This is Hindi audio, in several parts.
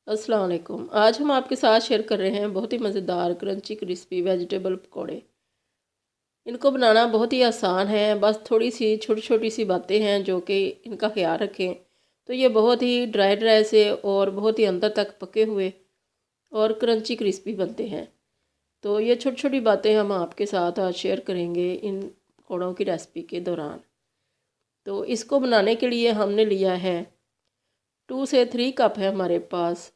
अस्सलाम वालेकुम। आज हम आपके साथ शेयर कर रहे हैं बहुत ही मज़ेदार क्रंची क्रिस्पी वेजिटेबल पकौड़े। इनको बनाना बहुत ही आसान है, बस थोड़ी सी छोटी छोटी सी बातें हैं जो कि इनका ख्याल रखें तो ये बहुत ही ड्राई ड्राई से और बहुत ही अंदर तक पके हुए और क्रंची क्रिस्पी बनते हैं। तो ये छोटी छोटी बातें हम आपके साथ आज शेयर करेंगे इन पकौड़ों की रेसिपी के दौरान। तो इसको बनाने के लिए हमने लिया है 2 से 3 कप है हमारे पास,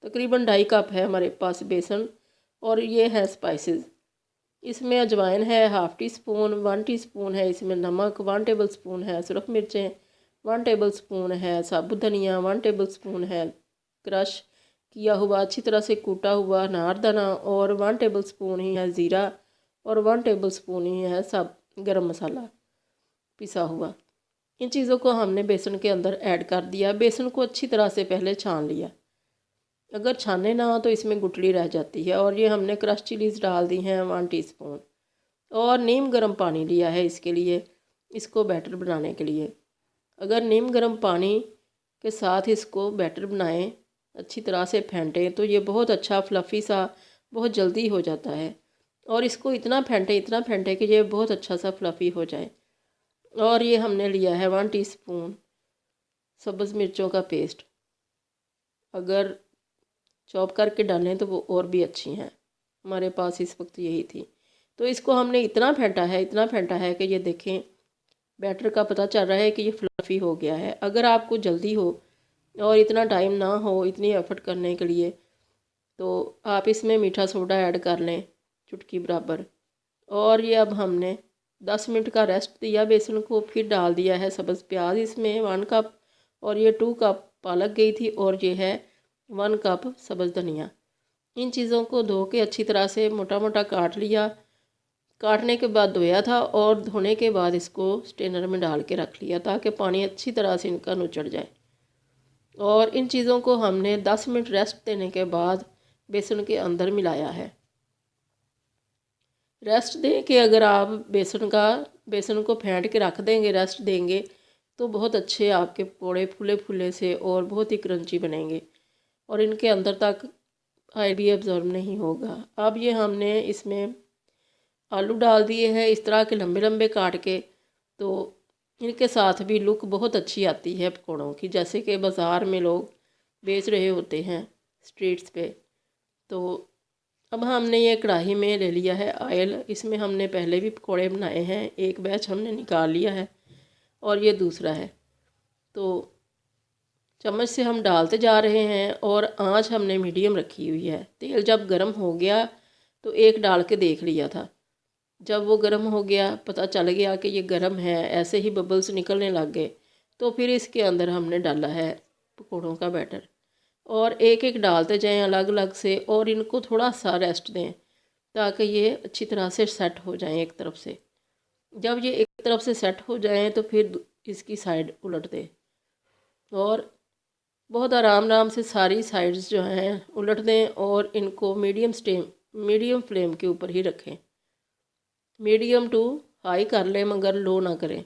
तकरीबन 2.5 कप है हमारे पास बेसन। और ये है स्पाइसेस। इसमें अजवाइन है 1/2 टी स्पून, 1 टीस्पून है इसमें नमक, 1 टेबल स्पून है सुरख मिर्चें, 1 टेबल स्पून है साबुत धनिया, 1 टेबल स्पून है क्रश किया हुआ अच्छी तरह से कूटा हुआ अनारदाना, और 1 टेबल स्पून ही है ज़ीरा, और 1 टेबल स्पून ही है सब गरम मसाला पिसा हुआ। इन चीज़ों को हमने बेसन के अंदर ऐड कर दिया। बेसन को अच्छी तरह से पहले छान लिया, अगर छाने ना हो तो इसमें गुठली रह जाती है। और ये हमने क्रश चिलीज़ डाल दी हैं 1 टीस्पून। और नीम गर्म पानी लिया है इसके लिए, इसको बैटर बनाने के लिए। अगर नीम गर्म पानी के साथ इसको बैटर बनाएं, अच्छी तरह से फेंटें तो ये बहुत अच्छा फ्लफ़ी सा बहुत जल्दी हो जाता है। और इसको इतना फेंटें कि ये बहुत अच्छा सा फ्लफ़ी हो जाए। और ये हमने लिया है 1 टीस्पून सब्ज़ मिर्चों का पेस्ट। अगर चॉप करके डालें तो वो और भी अच्छी हैं, हमारे पास इस वक्त यही थी। तो इसको हमने इतना फेंटा है कि ये देखें बैटर का पता चल रहा है कि ये फ्लफ़ी हो गया है। अगर आपको जल्दी हो और इतना टाइम ना हो इतनी एफर्ट करने के लिए तो आप इसमें मीठा सोडा ऐड कर लें चुटकी बराबर। और ये अब हमने 10 मिनट का रेस्ट दिया बेसन को, फिर डाल दिया है सब्ज़ प्याज इसमें 1 कप, और ये 2 कप पालक गई थी, और ये है 1 कप सब्ज़ धनिया। इन चीज़ों को धो के अच्छी तरह से मोटा मोटा काट लिया। काटने के बाद धोया था और धोने के बाद इसको स्ट्रेनर में डाल के रख लिया ताकि पानी अच्छी तरह से इनका नुचड़ जाए। और इन चीज़ों को हमने 10 मिनट रेस्ट देने के बाद बेसन के अंदर मिलाया है। रेस्ट दें कि अगर आप बेसन को फेंट के रख देंगे, रेस्ट देंगे तो बहुत अच्छे आपके पकौड़े फूले फूले से और बहुत ही क्रंची बनेंगे और इनके अंदर तक ऑयल भी एब्जॉर्ब नहीं होगा। अब ये हमने इसमें आलू डाल दिए हैं इस तरह के लंबे लंबे काट के। तो इनके साथ भी लुक बहुत अच्छी आती है पकौड़ों की, जैसे कि बाज़ार में लोग बेच रहे होते हैं स्ट्रीट्स पे। तो अब हमने ये कढ़ाई में ले लिया है ऑयल। इसमें हमने पहले भी पकौड़े बनाए हैं, एक बैच हमने निकाल लिया है और ये दूसरा है। तो चम्मच से हम डालते जा रहे हैं और आंच हमने मीडियम रखी हुई है। तेल जब गर्म हो गया तो एक डाल के देख लिया था, जब वो गर्म हो गया पता चल गया कि ये गर्म है, ऐसे ही बबल्स निकलने लग गए, तो फिर इसके अंदर हमने डाला है पकौड़ों का बैटर। और एक एक डालते जाएं अलग अलग से, और इनको थोड़ा सा रेस्ट दें ताकि ये अच्छी तरह से सेट हो जाएं एक तरफ से। जब ये एक तरफ से सेट हो जाएं तो फिर इसकी साइड उलट दें और बहुत आराम आराम से सारी साइड्स जो हैं उलट दें और इनको मीडियम फ्लेम के ऊपर ही रखें। मीडियम टू हाई कर लें मगर लो ना करें,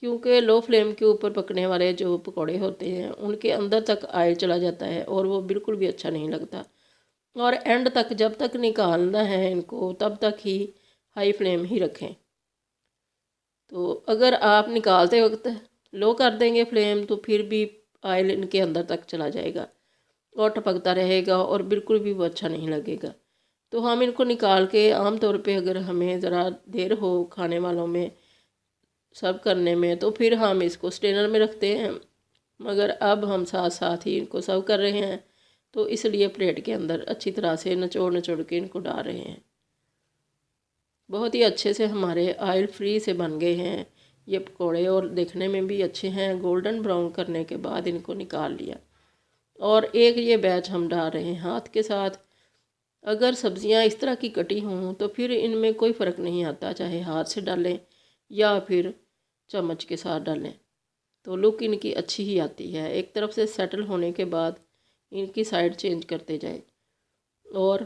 क्योंकि लो फ्लेम के ऊपर पकने वाले जो पकौड़े होते हैं उनके अंदर तक ऑयल चला जाता है और वो बिल्कुल भी अच्छा नहीं लगता। और एंड तक जब तक निकालना है इनको तब तक ही हाई फ्लेम ही रखें। तो अगर आप निकालते वक्त लो कर देंगे फ्लेम तो फिर भी ऑयल इनके अंदर तक चला जाएगा और टपकता रहेगा और बिल्कुल भी वो अच्छा नहीं लगेगा। तो हम इनको निकाल के आम तौर पे अगर हमें ज़रा देर हो खाने वालों में सर्व करने में तो फिर हम इसको स्ट्रेनर में रखते हैं, मगर अब हम साथ साथ ही इनको सर्व कर रहे हैं तो इसलिए प्लेट के अंदर अच्छी तरह से निचोड़ निचोड़ के इनको डाल रहे हैं। बहुत ही अच्छे से हमारे ऑयल फ्री से बन गए हैं ये पकोड़े और देखने में भी अच्छे हैं। गोल्डन ब्राउन करने के बाद इनको निकाल लिया और एक ये बैच हम डाल रहे हैं हाथ के साथ। अगर सब्ज़ियां इस तरह की कटी हों तो फिर इनमें कोई फ़र्क नहीं आता, चाहे हाथ से डालें या फिर चम्मच के साथ डालें तो लुक इनकी अच्छी ही आती है। एक तरफ से सेटल होने के बाद इनकी साइड चेंज करते जाएं और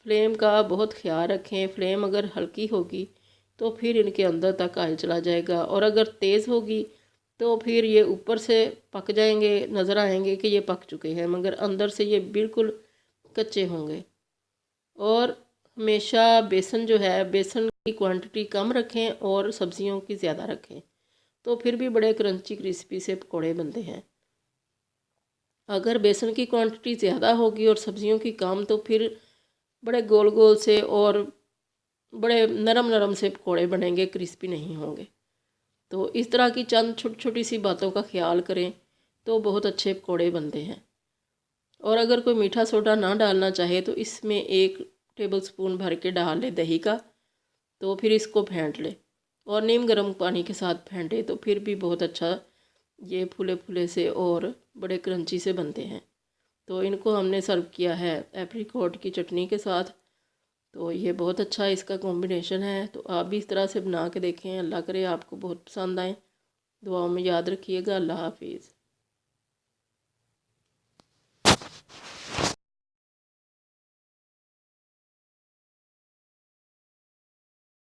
फ्लेम का बहुत ख्याल रखें। फ्लेम अगर हल्की होगी तो फिर इनके अंदर तक ऑयल चला जाएगा और अगर तेज़ होगी तो फिर ये ऊपर से पक जाएंगे, नज़र आएंगे कि ये पक चुके हैं, मगर अंदर से ये बिल्कुल कच्चे होंगे। और हमेशा बेसन जो है, बेसन की क्वांटिटी कम रखें और सब्जियों की ज़्यादा रखें, तो फिर भी बड़े क्रंची क्रिस्पी से पकौड़े बनते हैं। अगर बेसन की क्वांटिटी ज़्यादा होगी और सब्जियों की कम, तो फिर बड़े गोल गोल से और बड़े नरम नरम से पकौड़े बनेंगे, क्रिस्पी नहीं होंगे। तो इस तरह की चंद छोटी छोटी सी बातों का ख्याल करें तो बहुत अच्छे पकौड़े बनते हैं। और अगर कोई मीठा सोडा ना डालना चाहे तो इसमें 1 टेबलस्पून भर के डाल ले दही का, तो फिर इसको फेंट ले और नीम गर्म पानी के साथ फेंटे, तो फिर भी बहुत अच्छा ये फूले फूले से और बड़े क्रंची से बनते हैं। तो इनको हमने सर्व किया है एप्रिकॉट की चटनी के साथ। तो ये बहुत अच्छा इसका कॉम्बिनेशन है। तो आप भी इस तरह से बना के देखें। अल्लाह करे आपको बहुत पसंद आए। दुआओं में याद रखिएगा। अल्लाह हाफिज़।